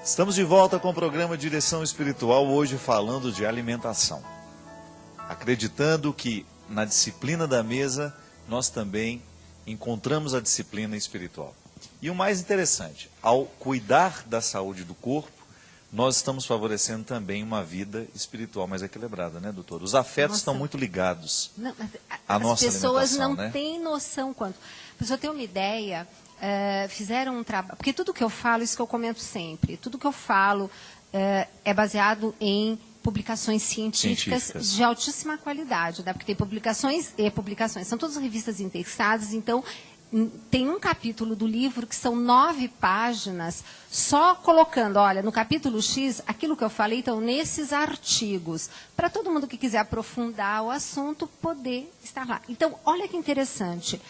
Estamos de volta com o programa Direção Espiritual, hoje falando de alimentação. Acreditando que na disciplina da mesa, nós também encontramos a disciplina espiritual. E o mais interessante, ao cuidar da saúde do corpo, nós estamos favorecendo também uma vida espiritual mais equilibrada, né, doutor? Os afetos estão muito ligados à nossa alimentação, né? As pessoas não têm noção quanto. Para você ter uma ideia, fizeram um trabalho... Porque tudo que eu falo, isso que eu comento sempre, tudo que eu falo é baseado em publicações científicas de altíssima qualidade, né? Porque tem publicações e publicações. São todas revistas indexadas, então... Tem um capítulo do livro que são 9 páginas, só colocando, olha, no capítulo X, aquilo que eu falei, então, nesses artigos, para todo mundo que quiser aprofundar o assunto, poder estar lá. Então, olha que interessante.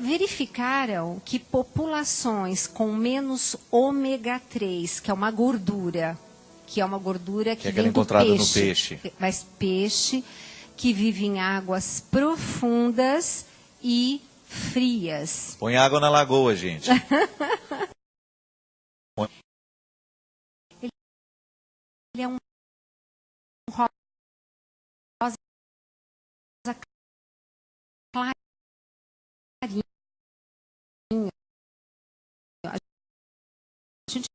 Verificaram que populações com menos ômega 3, que é uma gordura, que é vem do encontrada peixe, no peixe. Mas peixe que vive em águas profundas e frias. Põe água na lagoa, gente. Ele é um rosa clarinho. A gente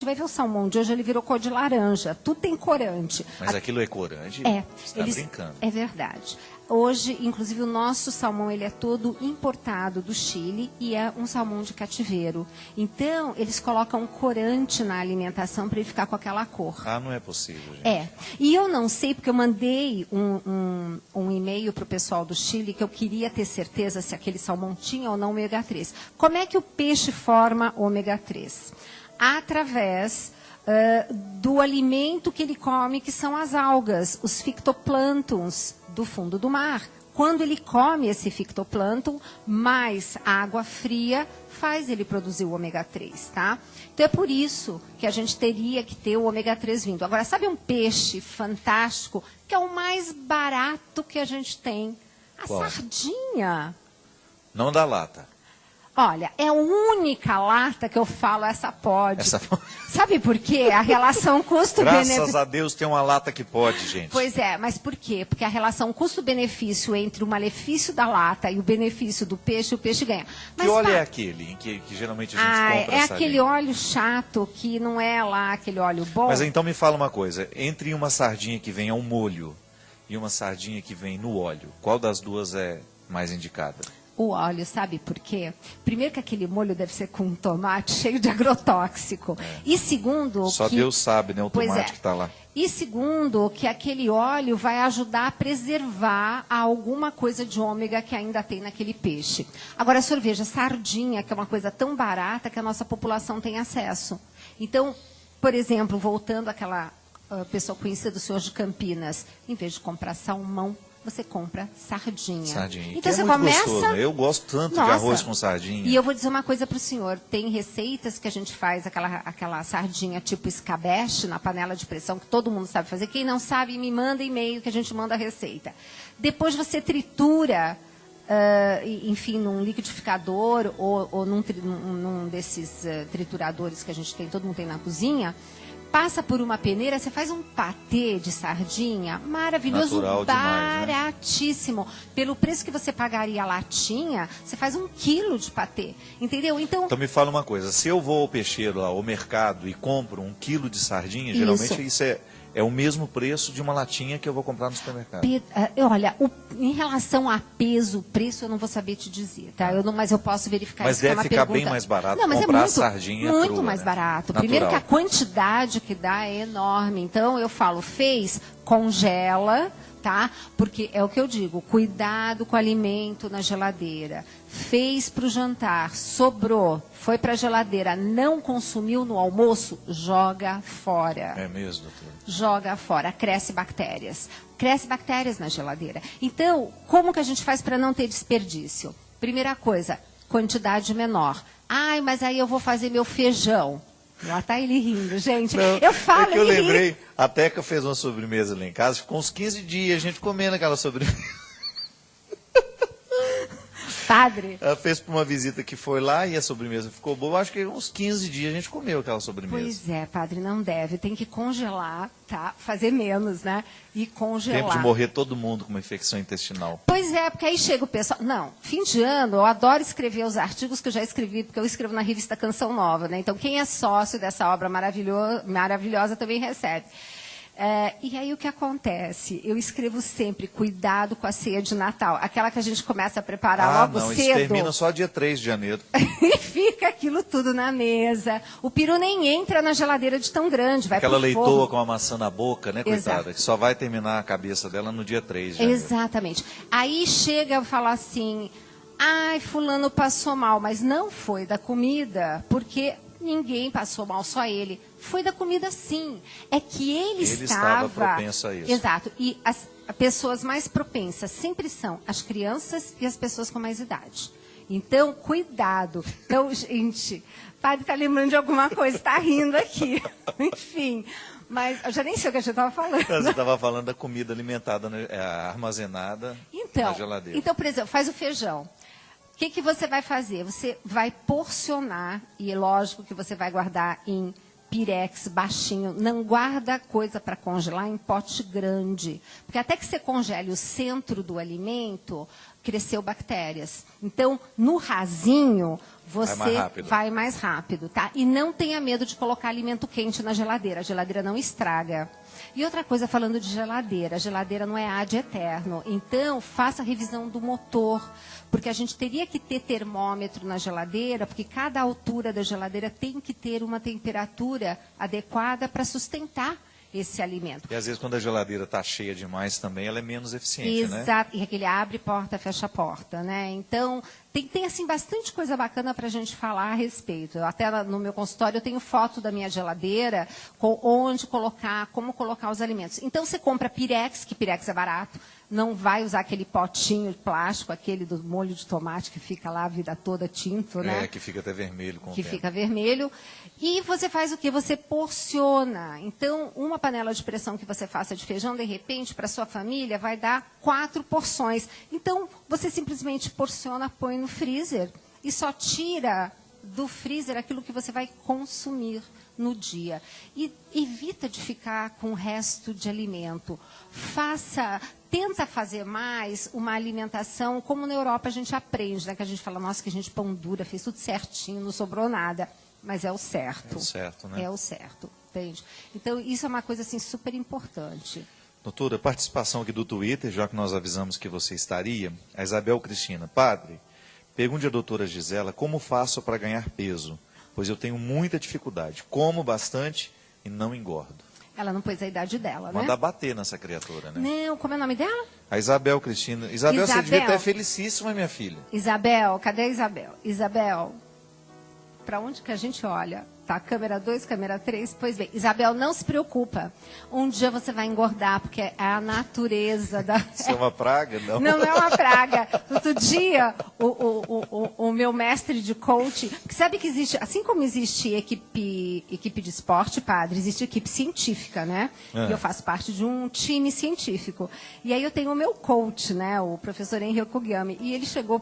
vai ver o salmão de hoje, ele virou cor de laranja. Tudo tem corante. Mas aquilo é corante? É. Você está brincando. É verdade. Hoje, inclusive, o nosso salmão ele é todo importado do Chile e é um salmão de cativeiro. Então, eles colocam corante na alimentação para ele ficar com aquela cor. Ah, não é possível, gente. É. E eu não sei, porque eu mandei um e-mail para o pessoal do Chile que eu queria ter certeza se aquele salmão tinha ou não ômega 3. Como é que o peixe forma ômega 3? Através do alimento que ele come, que são as algas, os fitoplânctons do fundo do mar. Quando ele come esse fitoplâncton, mais água fria faz ele produzir o ômega 3, tá? Então é por isso que a gente teria que ter o ômega 3 vindo. Agora, sabe um peixe fantástico, que é o mais barato que a gente tem? A sardinha. Não da lata. Olha, é a única lata que eu falo, essa pode. Sabe por quê? A relação custo-benefício... Graças a Deus tem uma lata que pode, gente. Pois é, mas por quê? Porque a relação custo-benefício entre o malefício da lata e o benefício do peixe, o peixe ganha. Mas, que óleo é aquele que geralmente a gente compra? É aquele óleo chato que não é lá aquele óleo bom. Mas então me fala uma coisa, entre uma sardinha que vem ao molho e uma sardinha que vem no óleo, qual das duas é mais indicada? O óleo, sabe por quê? Primeiro que aquele molho deve ser com tomate cheio de agrotóxico. E segundo... Só Deus sabe, né, o tomate que está lá. E segundo, que aquele óleo vai ajudar a preservar alguma coisa de ômega que ainda tem naquele peixe. Agora, o senhor veja, sardinha, que é uma coisa tão barata que a nossa população tem acesso. Então, por exemplo, voltando àquela pessoa conhecida do senhor de Campinas, em vez de comprar salmão, você compra sardinha. Sardinha. Então você muito começa... gostoso. Eu gosto tanto de arroz com sardinha. E eu vou dizer uma coisa para o senhor. Tem receitas que a gente faz, aquela sardinha tipo escabeche na panela de pressão, que todo mundo sabe fazer. Quem não sabe, me manda e-mail que a gente manda a receita. Depois você tritura, enfim, num liquidificador ou num desses trituradores que a gente tem, todo mundo tem na cozinha. Passa por uma peneira, você faz um patê de sardinha maravilhoso, natural baratíssimo. Demais, né? Pelo preço que você pagaria a latinha, você faz 1 quilo de patê, entendeu? Então me fala uma coisa, se eu vou ao peixeiro, ao mercado e compro 1 quilo de sardinha, geralmente isso é o mesmo preço de uma latinha que eu vou comprar no supermercado. Olha, em relação a peso, preço eu não vou saber te dizer, tá? Mas eu posso verificar mas isso. Mas deve ficar bem mais barato comprar sardinha muito crua, mais barato. Natural. Primeiro que a quantidade que dá é enorme. Então eu falo, congela, tá? Porque é o que eu digo, cuidado com o alimento na geladeira. Fez para o jantar, sobrou, foi para a geladeira, não consumiu no almoço, joga fora. É mesmo, doutor? Joga fora, cresce bactérias. Cresce bactérias na geladeira. Então, como que a gente faz para não ter desperdício? Primeira coisa, quantidade menor. Ai, mas aí eu vou fazer meu feijão. Lá está ele rindo, gente. Não, eu falo, eu lembrei, a Teca fez uma sobremesa lá em casa, ficou uns 15 dias a gente comendo aquela sobremesa. Padre. Ela fez para uma visita que foi lá e a sobremesa ficou boa. Acho que uns 15 dias a gente comeu aquela sobremesa. Pois é, padre, não deve. Tem que congelar, tá? Fazer menos, né? E congelar. Tempo de morrer todo mundo com uma infecção intestinal. Pois é, porque aí chega o pessoal... Não, fim de ano, eu adoro escrever os artigos que eu já escrevi, porque eu escrevo na revista Canção Nova, né? Então, quem é sócio dessa obra maravilhosa também recebe. E aí o que acontece? Eu escrevo sempre, cuidado com a ceia de Natal. Aquela que a gente começa a preparar logo cedo. Isso termina só dia 3 de janeiro. E fica aquilo tudo na mesa. O peru nem entra na geladeira de tão grande, vai Aquela pro leitoa forno. com a maçã na boca, né, coitada? Exato. Que só vai terminar a cabeça dela no dia 3 de janeiro. Exatamente. Aí chega a falar assim, ai, fulano passou mal, mas não foi da comida, porque ninguém passou mal, só ele. Foi da comida, sim. É que ele estava propenso a isso. Exato. E as pessoas mais propensas sempre são as crianças e as pessoas com mais idade. Então, cuidado. Então, gente, o padre está lembrando de alguma coisa, está rindo aqui. Enfim, mas eu já nem sei o que a gente estava falando. Você estava falando da comida alimentada, né, armazenada na geladeira. Então, por exemplo, faz o feijão. O que você vai fazer? Você vai porcionar, e é lógico que você vai guardar em pirex baixinho. Não guarda coisa para congelar em pote grande. Porque até que você congele o centro do alimento, cresceu bactérias. Então, no rasinho, você vai mais rápido, tá? E não tenha medo de colocar alimento quente na geladeira. A geladeira não estraga. E outra coisa, falando de geladeira, a geladeira não é ad eterno. Então, faça a revisão do motor, porque a gente teria que ter termômetro na geladeira, porque cada altura da geladeira tem que ter uma temperatura adequada para sustentar esse alimento. E às vezes quando a geladeira está cheia demais também, ela é menos eficiente, né? Exato, e aquele abre porta, fecha a porta, né? Então, tem assim, bastante coisa bacana para a gente falar a respeito. Até no meu consultório eu tenho foto da minha geladeira, com onde colocar, como colocar os alimentos. Então, você compra pirex, que pirex é barato, não vai usar aquele potinho de plástico, aquele do molho de tomate que fica lá a vida toda tinto, né? Que fica até vermelho com o Que tempo. fica vermelho. E você faz o quê? Você porciona. Então, uma panela de pressão que você faça de feijão, de repente, para sua família, vai dar 4 porções. Então, você simplesmente porciona, põe no freezer e só tira do freezer aquilo que você vai consumir no dia. E evita de ficar com o resto de alimento. Tenta fazer mais uma alimentação, como na Europa a gente aprende, né? Que a gente fala, nossa, que a gente pão dura, fez tudo certinho, não sobrou nada. Mas é o certo. É o certo, né? É o certo, entende? Então, isso é uma coisa, assim, super importante. Doutora, participação aqui do Twitter, já que nós avisamos que você estaria, a Isabel Cristina. Padre, pergunte à doutora Gisela como faço para ganhar peso, pois eu tenho muita dificuldade, como bastante e não engordo. Ela não pôs a idade dela, né? Manda bater nessa criatura, né? Não, como é o nome dela? A Isabel Cristina. Isabel, você devia estar felicíssima, minha filha. Isabel, cadê a Isabel? Isabel, para onde que a gente olha? Tá, câmera 2, câmera 3, pois bem. Isabel, não se preocupa. Um dia você vai engordar, porque é a natureza da... Isso é uma praga? Não, não é uma praga. Outro dia, o meu mestre de coaching... Sabe que existe, assim como existe equipe de esporte, padre, existe equipe científica, né? E eu faço parte de um time científico. E aí eu tenho o meu coach, né? O professor Enrico Gami. E ele chegou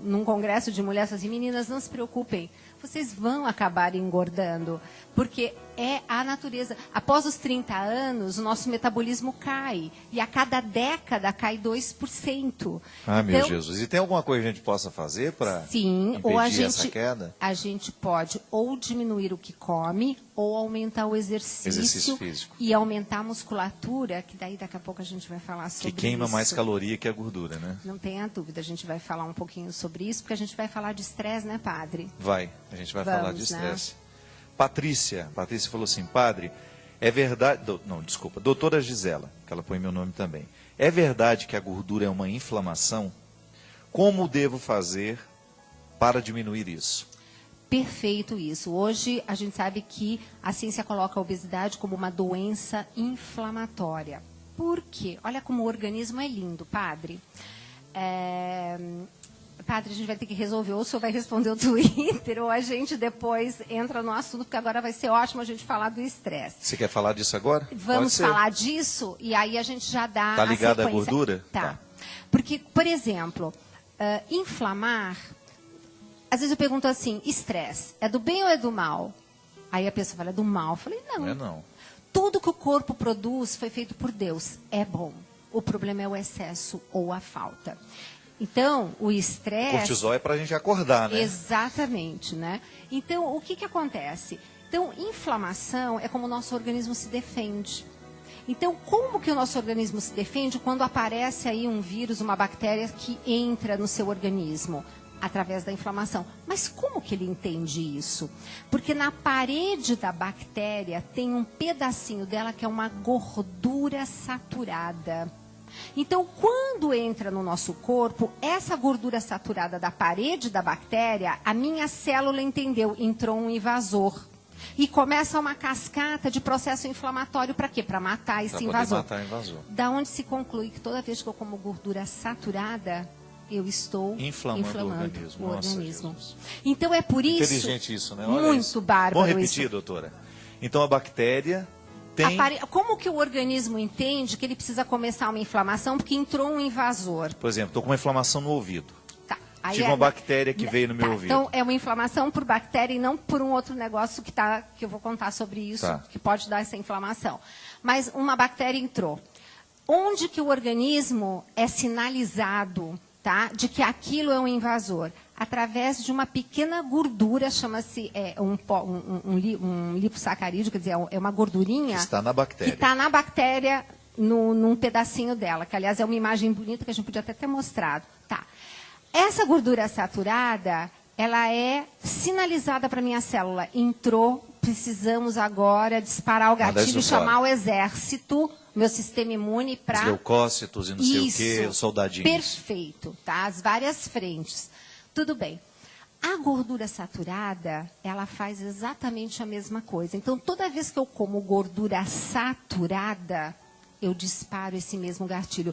num congresso de mulheres e assim, meninas, não se preocupem. Vocês vão acabar engordando, porque é a natureza. Após os 30 anos, o nosso metabolismo cai. E a cada década cai 2%. Ah, meu Jesus. E tem alguma coisa que a gente possa fazer para impedir essa queda? A gente pode ou diminuir o que come, ou aumentar o exercício físico. E aumentar a musculatura, que daí daqui a pouco a gente vai falar sobre isso. Que queima mais caloria que a gordura, né? Não tenha dúvida, a gente vai falar um pouquinho sobre isso, porque a gente vai falar de estresse, né, padre? Vai, a gente vai falar de estresse. Né? Patrícia falou assim, padre, é verdade... doutora Gisela, que ela põe meu nome também. É verdade que a gordura é uma inflamação? Como devo fazer para diminuir isso? Perfeito isso. Hoje a gente sabe que a ciência coloca a obesidade como uma doença inflamatória. Por quê? Olha como o organismo é lindo, padre. Padre, a gente vai ter que resolver, ou o senhor vai responder o Twitter, ou a gente depois entra no assunto, porque agora vai ser ótimo a gente falar do estresse. Você quer falar disso agora? Vamos falar disso, e aí a gente já dá a sequência. Tá ligado à gordura? Tá. Porque, por exemplo, Inflamar, às vezes eu pergunto assim, estresse, é do bem ou é do mal? Aí a pessoa fala, é do mal. Eu falei, não. Não é não. Tudo que o corpo produz foi feito por Deus, é bom. O problema é o excesso ou a falta. Então, o estresse... Cortisol é para a gente acordar, né? Exatamente, né? Então, o que, que acontece? Então, inflamação é como o nosso organismo se defende. Então, como que o nosso organismo se defende quando aparece aí um vírus, uma bactéria que entra no seu organismo? Através da inflamação. Mas como que ele entende isso? Porque na parede da bactéria tem um pedacinho dela que é uma gordura saturada. Então, quando entra no nosso corpo, essa gordura saturada da parede da bactéria, a minha célula entendeu, entrou um invasor. E começa uma cascata de processo inflamatório para quê? Para matar esse invasor. Matar o invasor. Da onde se conclui que toda vez que eu como gordura saturada, eu estou inflamando o organismo. Então é por isso... Inteligente isso, né? Olha muito isso. bárbaro. Vamos repetir, isso. doutora. Então a bactéria tem... Como que o organismo entende que ele precisa começar uma inflamação porque entrou um invasor? Por exemplo, estou com uma inflamação no ouvido. Tá. Aí Tive uma bactéria que veio no meu ouvido. Então é uma inflamação por bactéria e não por um outro negócio que eu vou contar sobre isso, que pode dar essa inflamação. Mas uma bactéria entrou. Onde que o organismo é sinalizado, tá, de que aquilo é um invasor? Através de uma pequena gordura, chama-se um lipossacarídeo, quer dizer, é uma gordurinha... Que está na bactéria. Que está na bactéria, num pedacinho dela, que aliás é uma imagem bonita que a gente podia até ter mostrado. Tá. Essa gordura saturada, ela é sinalizada para a minha célula. Entrou, precisamos agora disparar o gatilho e chamar o exército... meu sistema imune para... Os leucócitos e não sei o quê, os soldadinhos. Perfeito, tá? As várias frentes. Tudo bem. A gordura saturada, ela faz exatamente a mesma coisa. Então, toda vez que eu como gordura saturada, eu disparo esse mesmo gatilho.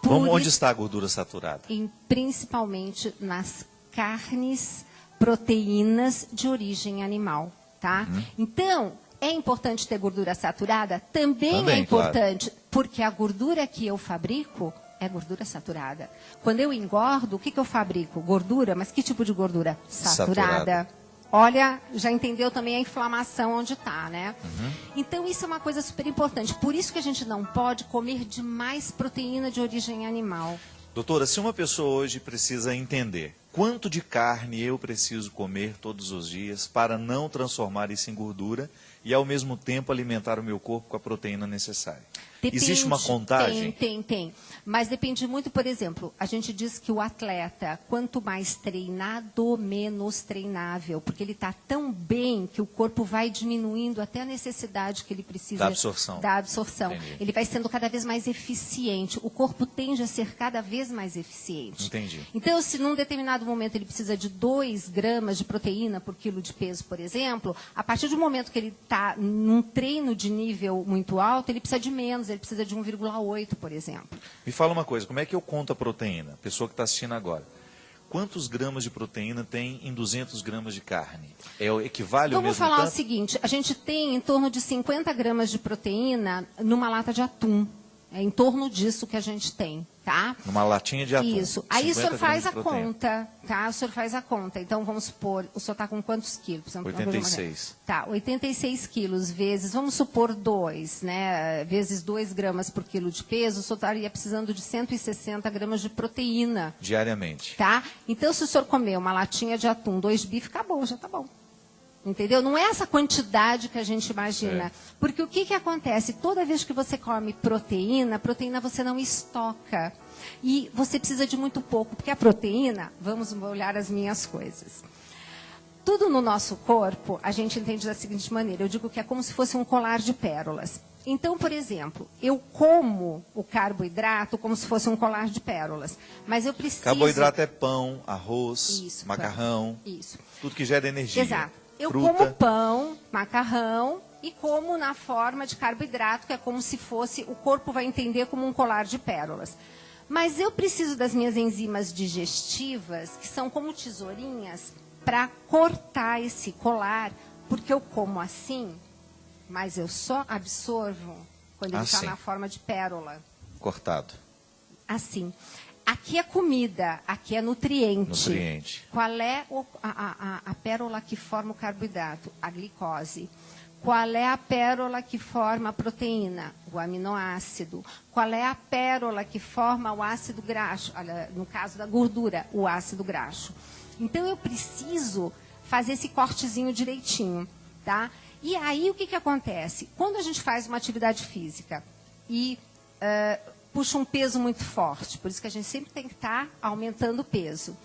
Onde está a gordura saturada? Principalmente nas carnes, proteínas de origem animal, tá? Então... é importante ter gordura saturada? Também é importante, claro. Porque a gordura que eu fabrico é gordura saturada. Quando eu engordo, o que eu fabrico? Gordura, mas que tipo de gordura? Saturada. Olha, já entendeu também a inflamação onde está, né? Então, isso é uma coisa super importante. Por isso que a gente não pode comer demais proteína de origem animal. Doutora, se uma pessoa hoje precisa entender quanto de carne eu preciso comer todos os dias para não transformar isso em gordura e, ao mesmo tempo, alimentar o meu corpo com a proteína necessária. Depende, existe uma contagem? Tem. Mas depende muito, por exemplo, a gente diz que o atleta, quanto mais treinado, menos treinável. Porque ele está tão bem que o corpo vai diminuindo até a necessidade que ele precisa da absorção. Ele vai sendo cada vez mais eficiente. O corpo tende a ser cada vez mais eficiente. Entendi. Então, se num determinado momento ele precisa de 2 gramas de proteína por quilo de peso, por exemplo, a partir do momento que ele está num treino de nível muito alto, ele precisa de menos, ele precisa de 1,8, por exemplo. Me fala uma coisa, como é que eu conto a proteína? Pessoa que está assistindo agora. Quantos gramas de proteína tem em 200 gramas de carne? Equivale ao mesmo Vamos falar tanto? o seguinte, a gente tem em torno de 50 gramas de proteína numa lata de atum. É em torno disso que a gente tem, tá? Numa latinha de atum. Isso. Aí o senhor faz a conta, tá? O senhor faz a conta. Então, vamos supor, o senhor está com quantos quilos? 86. Tá, 86 quilos vezes, vamos supor 2, né? Vezes 2 gramas por quilo de peso, o senhor estaria precisando de 160 gramas de proteína. Diariamente. Tá? Então, se o senhor comer uma latinha de atum, 2 bifes, acabou, já tá bom. Entendeu? Não é essa quantidade que a gente imagina. Porque o que acontece? Toda vez que você come proteína, você não estoca. E você precisa de muito pouco. Porque a proteína, vamos olhar as minhas coisas. Tudo no nosso corpo, a gente entende da seguinte maneira. Eu digo que é como se fosse um colar de pérolas. Então, por exemplo, eu como o carboidrato como se fosse um colar de pérolas. Mas eu preciso... Carboidrato é pão, arroz, macarrão. Isso. Tudo que gera energia. Exato. Eu fruta. como pão, macarrão e como na forma de carboidrato, que é como se fosse, o corpo vai entender como um colar de pérolas. Mas eu preciso das minhas enzimas digestivas, que são como tesourinhas, para cortar esse colar, porque eu como assim, mas eu só absorvo quando ele está na forma de pérola. Cortado. Assim. aqui é comida, aqui é nutriente. Nutriente. Qual é a pérola que forma o carboidrato? A glicose. Qual é a pérola que forma a proteína? O aminoácido. Qual é a pérola que forma o ácido graxo? No caso da gordura, o ácido graxo. Então, eu preciso fazer esse cortezinho direitinho, tá? E aí, o que acontece? Quando a gente faz uma atividade física e puxa um peso muito forte, por isso que a gente sempre tem que estar aumentando o peso,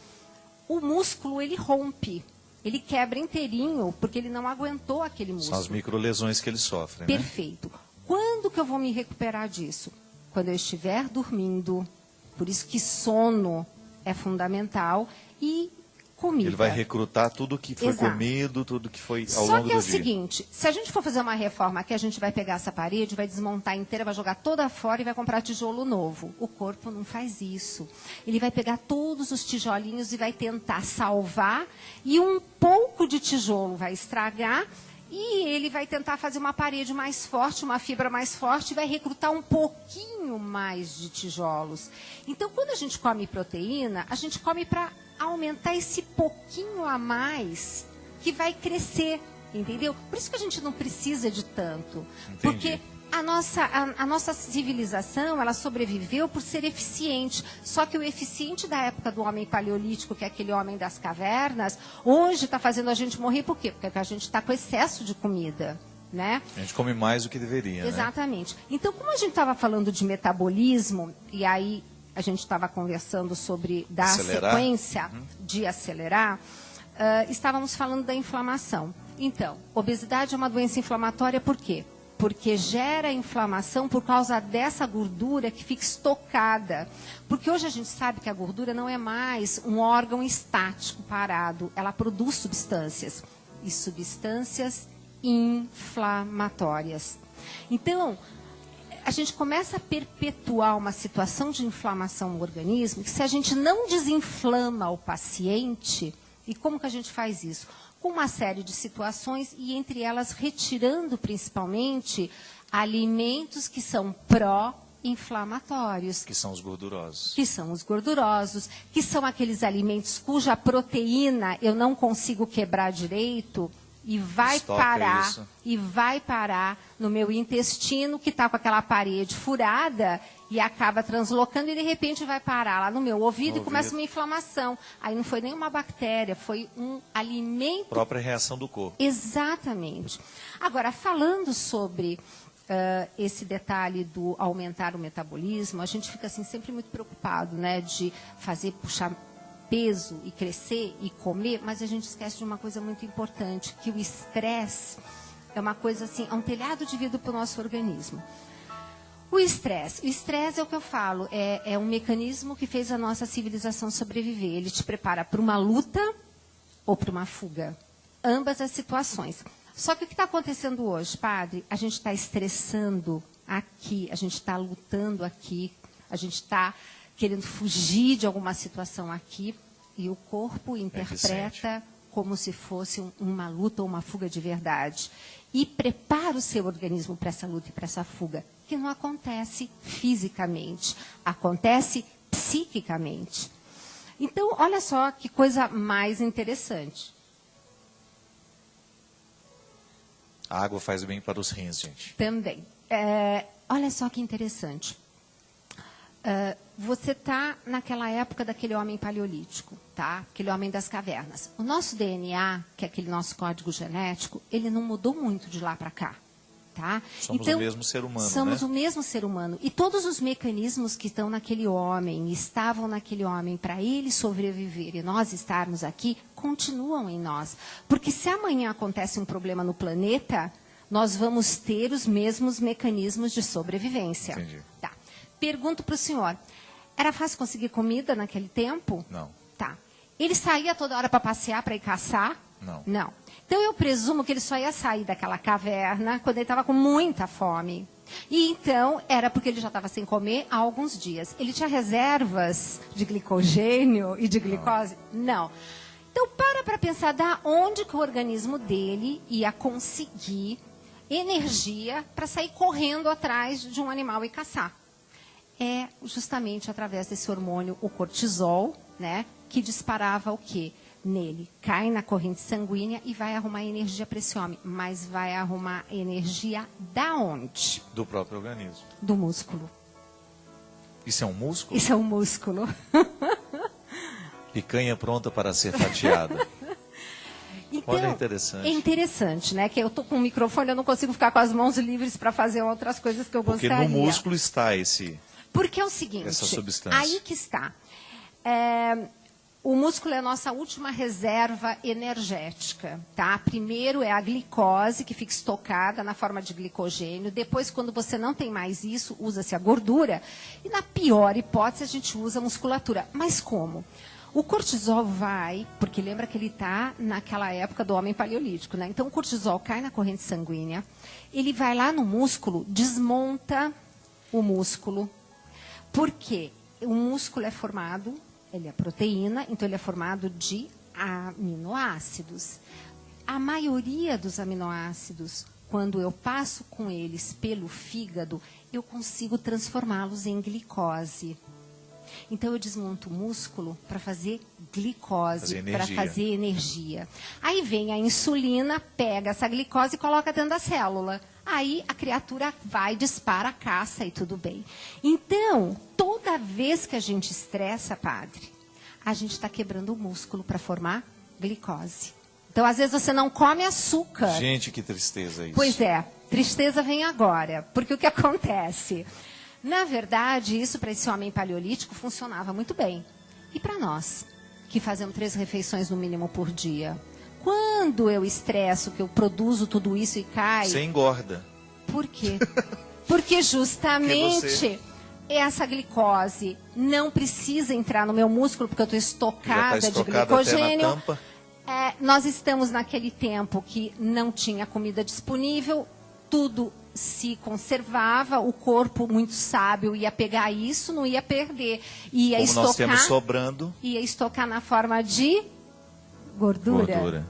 o músculo, ele rompe. Ele quebra inteirinho, porque ele não aguentou aquele músculo. São as microlesões que ele sofre, né? Perfeito. Quando que eu vou me recuperar disso? Quando eu estiver dormindo. Por isso que sono é fundamental. E comida. Ele vai recrutar tudo que foi comido, tudo que foi ao longo do dia. Só que é o seguinte, se a gente for fazer uma reforma aqui, a gente vai pegar essa parede, vai desmontar inteira, vai jogar toda fora e vai comprar tijolo novo. O corpo não faz isso. Ele vai pegar todos os tijolinhos e vai tentar salvar, e um pouco de tijolo vai estragar, e ele vai tentar fazer uma parede mais forte, uma fibra mais forte, e vai recrutar um pouquinho mais de tijolos. Então, quando a gente come proteína, a gente come para aumentar esse pouquinho a mais que vai crescer, entendeu? Por isso que a gente não precisa de tanto. Entendi. Porque a nossa civilização, ela sobreviveu por ser eficiente. Só que o eficiente da época do homem paleolítico, que é aquele homem das cavernas, hoje está fazendo a gente morrer. Por quê? Porque a gente está com excesso de comida, né? A gente come mais do que deveria, Exatamente. Né? Então, como a gente estava falando de metabolismo, e aí a gente estava conversando sobre dar sequência de acelerar, estávamos falando da inflamação. Então, obesidade é uma doença inflamatória por quê? Porque gera inflamação por causa dessa gordura que fica estocada. Porque hoje a gente sabe que a gordura não é mais um órgão estático, parado. Ela produz substâncias. E substâncias inflamatórias. Então, a gente começa a perpetuar uma situação de inflamação no organismo, que se a gente não desinflama o paciente, e como que a gente faz isso? Com uma série de situações, e entre elas retirando principalmente alimentos que são pró-inflamatórios. Que são os gordurosos. Que são os gordurosos, que são aqueles alimentos cuja proteína eu não consigo quebrar direito, e vai parar no meu intestino, que está com aquela parede furada, e acaba translocando, e de repente vai parar lá no meu ouvido e começa uma inflamação. Aí não foi nenhuma bactéria, foi um alimento... Própria reação do corpo. Exatamente. Agora, falando sobre esse detalhe do aumentar o metabolismo, a gente fica assim, sempre muito preocupado, né, de puxar peso e crescer e comer, mas a gente esquece de uma coisa muito importante, que o estresse é uma coisa assim, é um telhado de vidro para o nosso organismo. O estresse é o que eu falo, é um mecanismo que fez a nossa civilização sobreviver. Ele te prepara para uma luta ou para uma fuga. Ambas as situações. Só que o que está acontecendo hoje, padre? A gente está estressando aqui, a gente está lutando aqui, a gente está querendo fugir de alguma situação aqui, e o corpo interpreta como se fosse uma luta ou uma fuga de verdade. E prepara o seu organismo para essa luta e para essa fuga, que não acontece fisicamente, acontece psiquicamente. Então, olha só que coisa mais interessante. A água faz bem para os rins, gente. Também. Olha só que interessante. Você está naquela época daquele homem paleolítico, tá? Aquele homem das cavernas. O nosso DNA, que é aquele nosso código genético, ele não mudou muito de lá para cá, tá? Somos o mesmo ser humano, Somos o mesmo ser humano. E todos os mecanismos que estão naquele homem, estavam naquele homem, para ele sobreviver e nós estarmos aqui, continuam em nós. Porque se amanhã acontece um problema no planeta, nós vamos ter os mesmos mecanismos de sobrevivência. Entendi. Tá. Pergunto para o senhor, era fácil conseguir comida naquele tempo? Não. Tá. Ele saía toda hora para passear, para ir caçar? Não. Não. Então, eu presumo que ele só ia sair daquela caverna quando ele estava com muita fome. E então, era porque ele já estava sem comer há alguns dias. Ele tinha reservas de glicogênio e de glicose? Não. Então, para pensar da onde que o organismo dele ia conseguir energia para sair correndo atrás de um animal e caçar. é justamente através desse hormônio, o cortisol, né, que disparava o quê? Nele. Cai na corrente sanguínea e vai arrumar energia para esse homem. Mas vai arrumar energia da onde? Do próprio organismo. Do músculo. Isso é um músculo? Isso é um músculo. Picanha pronta para ser fatiada. Então, Olha, interessante. É interessante, né? Que eu tô com o microfone, eu não consigo ficar com as mãos livres para fazer outras coisas que eu Porque gostaria. no músculo está esse... Porque é o seguinte, essa substância. aí que está. O músculo é a nossa última reserva energética, tá? Primeiro é a glicose, que fica estocada na forma de glicogênio. Depois, quando você não tem mais isso, usa-se a gordura. E na pior hipótese, a gente usa a musculatura. Mas como? O cortisol vai, porque lembra que ele está naquela época do homem paleolítico, né? Então, o cortisol cai na corrente sanguínea, ele vai lá no músculo, desmonta o músculo. Por quê? O músculo é formado, ele é proteína, então ele é formado de aminoácidos. A maioria dos aminoácidos, quando eu passo com eles pelo fígado, eu consigo transformá-los em glicose. Então, eu desmonto o músculo para fazer glicose, para fazer energia. Aí vem a insulina, pega essa glicose e coloca dentro da célula. Aí a criatura vai, dispara, caça e tudo bem. Então, toda vez que a gente estressa, padre, a gente está quebrando o músculo para formar glicose. Então, às vezes, você não come açúcar. Gente, que tristeza isso. Pois é, tristeza vem agora. Porque o que acontece? Na verdade, isso para esse homem paleolítico funcionava muito bem. E para nós, que fazemos 3 refeições no mínimo por dia? Quando eu estresso, que eu produzo tudo isso e cai... Você engorda. Por quê? Porque justamente essa glicose não precisa entrar no meu músculo, porque eu estou estocada de glicogênio. Até na tampa. Nós estamos naquele tempo que não tinha comida disponível, tudo se conservava, o corpo muito sábio ia pegar isso, não ia perder. Ia Como estocar, nós temos sobrando... ia estocar na forma de gordura.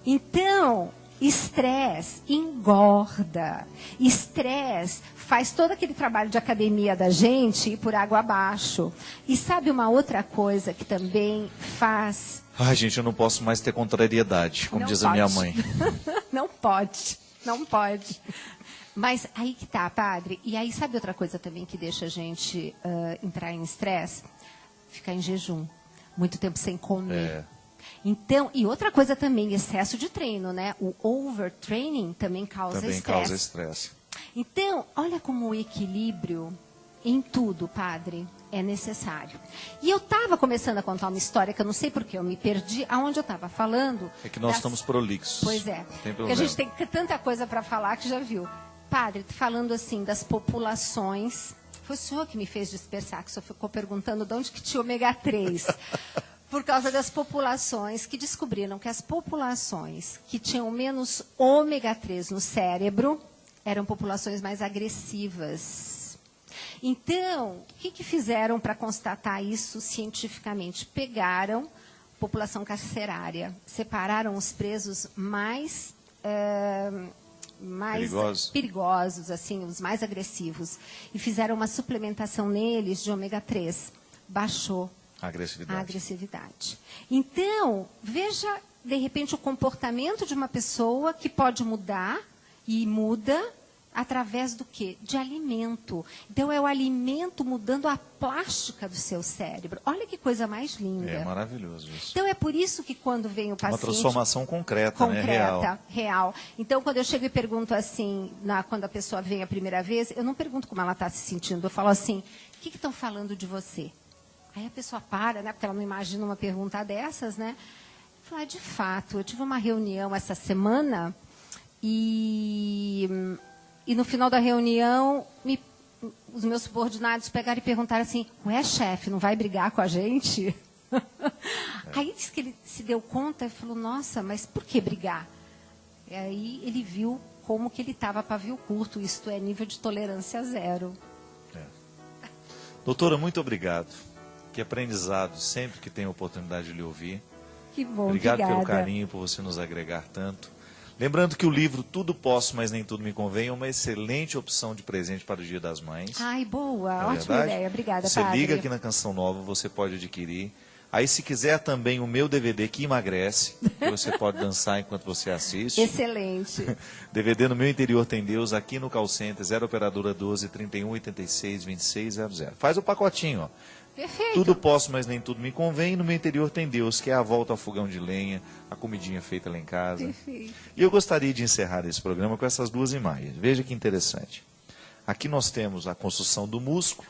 Então, estresse engorda. Estresse faz todo aquele trabalho de academia da gente ir por água abaixo. E sabe uma outra coisa que também faz... Ai, gente, eu não posso mais ter contrariedade, como diz a minha mãe. Não pode. Não pode. Mas aí que tá, padre. E aí, sabe outra coisa também que deixa a gente entrar em estresse? Ficar em jejum. Muito tempo sem comer. Então, e outra coisa também, excesso de treino, né? O overtraining também causa estresse. Também causa estresse. Então, olha como o equilíbrio em tudo, padre, é necessário. E eu estava começando a contar uma história que eu não sei porque eu me perdi, aonde eu estava falando. É que nós estamos prolixos. Pois é. Porque a gente tem tanta coisa para falar que já viu. Padre, falando assim das populações. Foi o senhor que me fez dispersar, que o senhor ficou perguntando de onde que tinha ômega 3. Por causa das populações que descobriram que as populações que tinham menos ômega 3 no cérebro eram populações mais agressivas. Então, o que fizeram para constatar isso cientificamente? Pegaram população carcerária, separaram os presos mais perigosos, assim, os mais agressivos, e fizeram uma suplementação neles de ômega 3. Baixou a agressividade. Então, veja, de repente, o comportamento de uma pessoa que pode mudar, e muda através do quê? De alimento. Então, é o alimento mudando a plástica do seu cérebro. Olha que coisa mais linda. É maravilhoso isso. Então, é por isso que quando vem o paciente... Uma transformação concreta, né? Real. Então, quando eu chego e pergunto assim, quando a pessoa vem a primeira vez, eu não pergunto como ela está se sentindo. Eu falo assim, o que estão falando de você? Aí a pessoa para, né? Porque ela não imagina uma pergunta dessas, né? Fala, de fato, eu tive uma reunião essa semana e no final da reunião, os meus subordinados pegaram e perguntaram assim, ué, chefe, não vai brigar com a gente? Aí disse que ele se deu conta e falou, nossa, mas por que brigar? E aí ele viu como que ele estava pavio curto, isto é, nível de tolerância zero. Doutora, muito obrigado. Que aprendizado, sempre que tenho a oportunidade de lhe ouvir. Que bom, obrigado obrigada. pelo carinho, por você nos agregar tanto. Lembrando que o livro Tudo Posso, Mas Nem Tudo Me Convém é uma excelente opção de presente para o Dia das Mães. Ai, boa, Não é ótima verdade? ideia. Obrigada, Você padre. liga aqui na Canção Nova, você pode adquirir. Aí, se quiser também o meu DVD que emagrece, que você pode dançar enquanto você assiste. Excelente. DVD No Meu Interior Tem Deus, aqui no call center, 0 operadora 12 31 86 26 00. Faz o pacotinho, ó. Perfeito. Tudo posso, mas nem tudo me convém. No meu interior tem Deus, que é a volta ao fogão de lenha, a comidinha feita lá em casa. Perfeito. E eu gostaria de encerrar esse programa com essas duas imagens. Veja que interessante. Aqui nós temos a construção do músculo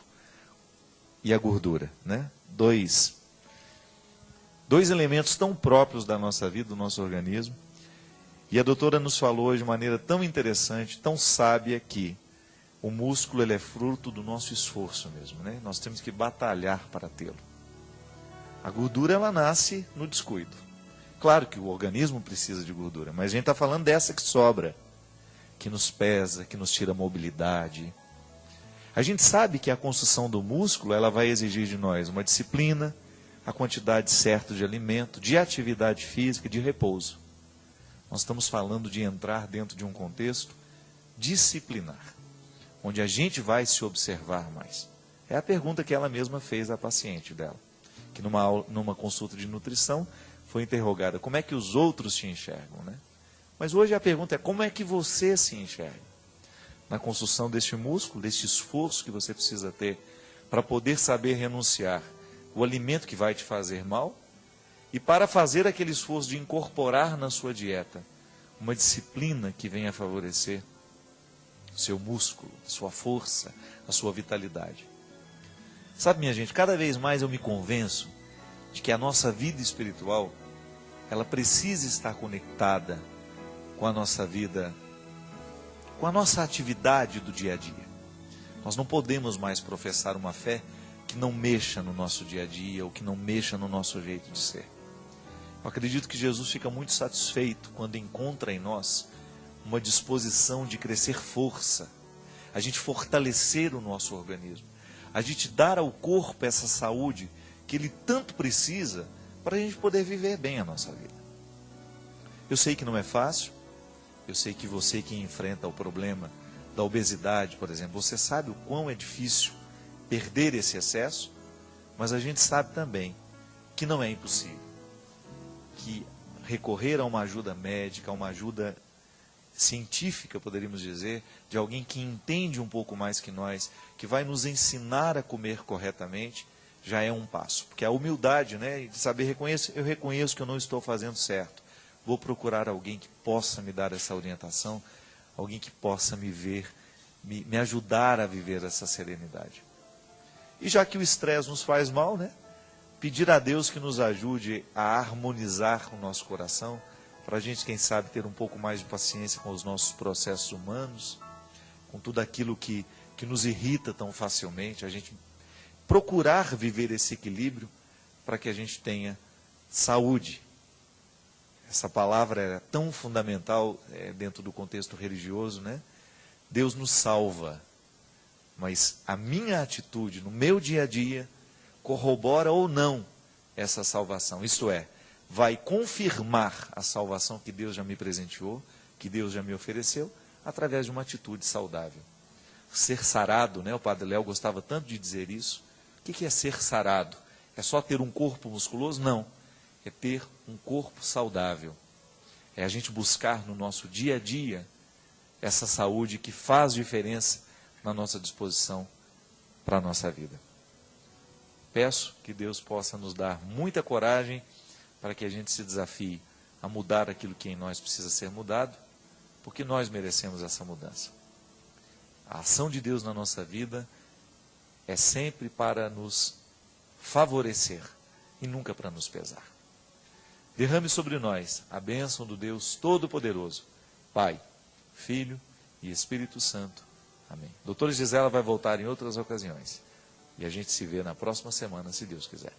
e a gordura, né? Dois elementos tão próprios da nossa vida, do nosso organismo. E a doutora nos falou hoje de maneira tão interessante, tão sábia, que o músculo ele é fruto do nosso esforço mesmo, né? Nós temos que batalhar para tê-lo. A gordura ela nasce no descuido. Claro que o organismo precisa de gordura, mas a gente está falando dessa que sobra, que nos pesa, que nos tira a mobilidade. A gente sabe que a construção do músculo ela vai exigir de nós uma disciplina, a quantidade certa de alimento, de atividade física, de repouso. Nós estamos falando de entrar dentro de um contexto disciplinar, onde a gente vai se observar mais. É a pergunta que ela mesma fez à paciente dela, que numa consulta de nutrição foi interrogada, como é que os outros te enxergam, né? Mas hoje a pergunta é, como é que você se enxerga? Na construção deste músculo, deste esforço que você precisa ter para poder saber renunciar o alimento que vai te fazer mal e para fazer aquele esforço de incorporar na sua dieta uma disciplina que venha favorecer o seu músculo, a sua força, a sua vitalidade. Sabe, minha gente, cada vez mais eu me convenço de que a nossa vida espiritual, ela precisa estar conectada com a nossa vida, com a nossa atividade do dia a dia. Nós não podemos mais professar uma fé que não mexa no nosso dia a dia, ou que não mexa no nosso jeito de ser. Eu acredito que Jesus fica muito satisfeito quando encontra em nós uma disposição de crescer força, a gente fortalecer o nosso organismo, a gente dar ao corpo essa saúde que ele tanto precisa para a gente poder viver bem a nossa vida. Eu sei que não é fácil, eu sei que você que enfrenta o problema da obesidade, por exemplo, você sabe o quão é difícil perder esse excesso, mas a gente sabe também que não é impossível, que recorrer a uma ajuda médica, a uma ajuda científica, poderíamos dizer, de alguém que entende um pouco mais que nós, que vai nos ensinar a comer corretamente, já é um passo. Porque a humildade, né, de saber eu reconheço que eu não estou fazendo certo. Vou procurar alguém que possa me dar essa orientação, alguém que possa me ver, me ajudar a viver essa serenidade. E já que o estresse nos faz mal, né, pedir a Deus que nos ajude a harmonizar o nosso coração, para a gente, quem sabe, ter um pouco mais de paciência com os nossos processos humanos, com tudo aquilo que nos irrita tão facilmente, a gente procurar viver esse equilíbrio para que a gente tenha saúde. Essa palavra é tão fundamental dentro do contexto religioso, né? Deus nos salva, mas a minha atitude no meu dia a dia corrobora ou não essa salvação, isto é, vai confirmar a salvação que Deus já me presenteou, que Deus já me ofereceu, através de uma atitude saudável. Ser sarado, né? O Padre Léo gostava tanto de dizer isso. O que é ser sarado? É só ter um corpo musculoso? Não. É ter um corpo saudável. É a gente buscar no nosso dia a dia essa saúde que faz diferença na nossa disposição para a nossa vida. Peço que Deus possa nos dar muita coragem para que a gente se desafie a mudar aquilo que em nós precisa ser mudado, porque nós merecemos essa mudança. A ação de Deus na nossa vida é sempre para nos favorecer e nunca para nos pesar. Derrame sobre nós a bênção do Deus Todo-Poderoso, Pai, Filho e Espírito Santo. Amém. Doutora Gisela vai voltar em outras ocasiões. E a gente se vê na próxima semana, se Deus quiser.